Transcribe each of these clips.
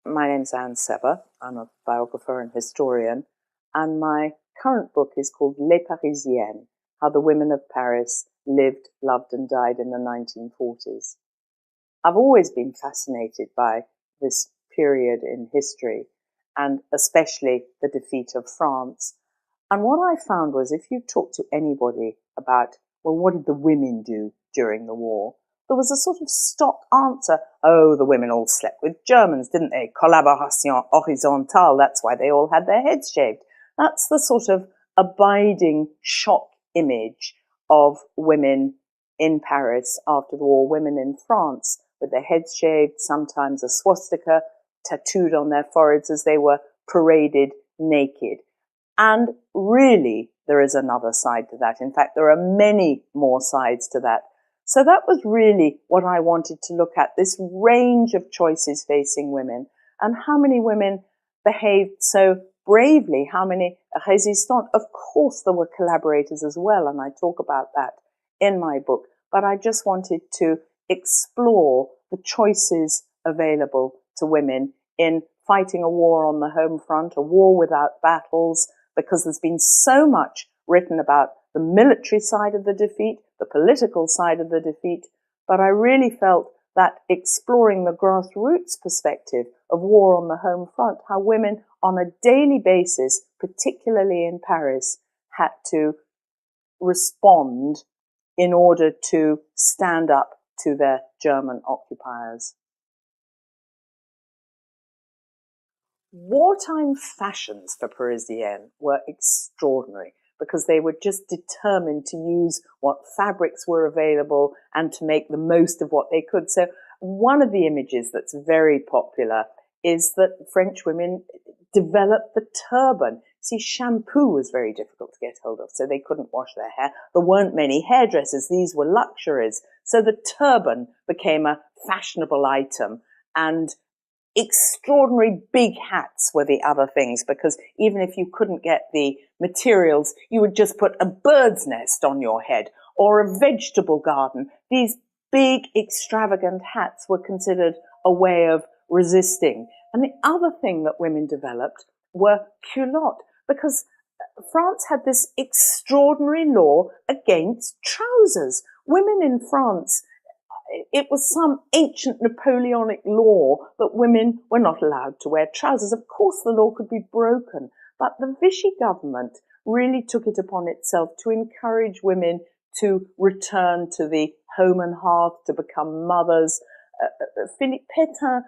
My name's Sebba. I'm a biographer and historian, and my current book is called Les Parisiennes, How the Women of Paris Lived, Loved and Died in the 1940s. I've always been fascinated by this period in history, and especially the defeat of France. And what I found was, if you talk to anybody about, well, what did the women do during the war? There was a sort of stock answer. Oh, the women all slept with Germans, didn't they? Collaboration horizontale, that's why they all had their heads shaved. That's the sort of abiding shock image of women in Paris after the war, women in France with their heads shaved, sometimes a swastika tattooed on their foreheads as they were paraded naked. And really, there is another side to that. In fact, there are many more sides to that. So that was really what I wanted to look at, this range of choices facing women, and how many women behaved so bravely, how many résistants. Of course, there were collaborators as well, and I talk about that in my book, but I just wanted to explore the choices available to women in fighting a war on the home front, a war without battles, because there's been so much written about the military side of the defeat, the political side of the defeat, but I really felt that exploring the grassroots perspective of war on the home front, how women on a daily basis, particularly in Paris, had to respond in order to stand up to their German occupiers. Wartime fashions for Parisienne were extraordinary because they were just determined to use what fabrics were available and to make the most of what they could. So one of the images that's very popular is that French women developed the turban. See, shampoo was very difficult to get hold of, so they couldn't wash their hair. There weren't many hairdressers. These were luxuries. So the turban became a fashionable item, and extraordinary big hats were the other things, because even if you couldn't get the materials, you would just put a bird's nest on your head or a vegetable garden. These big, extravagant hats were considered a way of resisting. And the other thing that women developed were culottes, because France had this extraordinary law against trousers. Women in France, it was some ancient Napoleonic law that women were not allowed to wear trousers. Of course, the law could be broken, but the Vichy government really took it upon itself to encourage women to return to the home and hearth, to become mothers. Philippe Pétain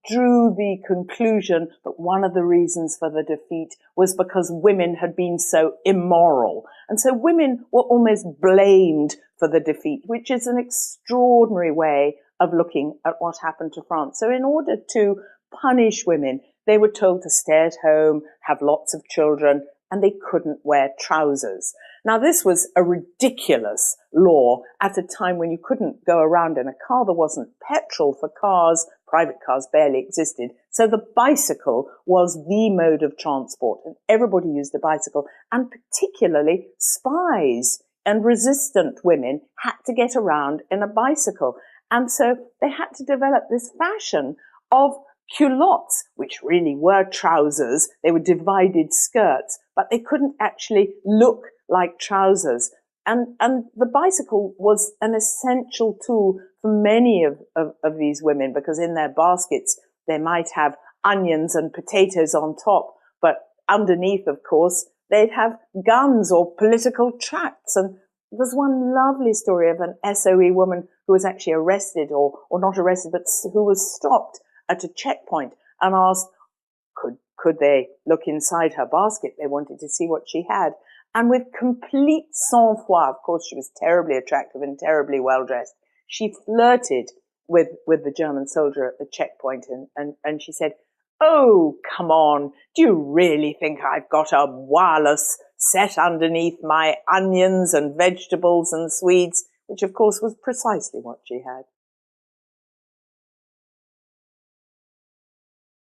drew the conclusion that one of the reasons for the defeat was because women had been so immoral. And so women were almost blamed for the defeat, which is an extraordinary way of looking at what happened to France. So in order to punish women, they were told to stay at home, have lots of children, and they couldn't wear trousers. Now, this was a ridiculous law at a time when you couldn't go around in a car. There wasn't petrol for cars. Private cars barely existed. So the bicycle was the mode of transport, and everybody used a bicycle, and particularly spies and resistant women had to get around in a bicycle. And so they had to develop this fashion of culottes, which really were trousers. They were divided skirts, but they couldn't actually look like trousers. And the bicycle was an essential tool for many of these women, because in their baskets, they might have onions and potatoes on top, but underneath, of course, they'd have guns or political tracts. And there's one lovely story of an SOE woman who was actually arrested, or not arrested, but who was stopped at a checkpoint and asked, could they look inside her basket? They wanted to see what she had. And with complete sang-froid, of course, she was terribly attractive and terribly well-dressed, she flirted with the German soldier at the checkpoint, and she said, "Oh, come on, do you really think I've got a wireless set underneath my onions and vegetables and swedes?" Which, of course, was precisely what she had.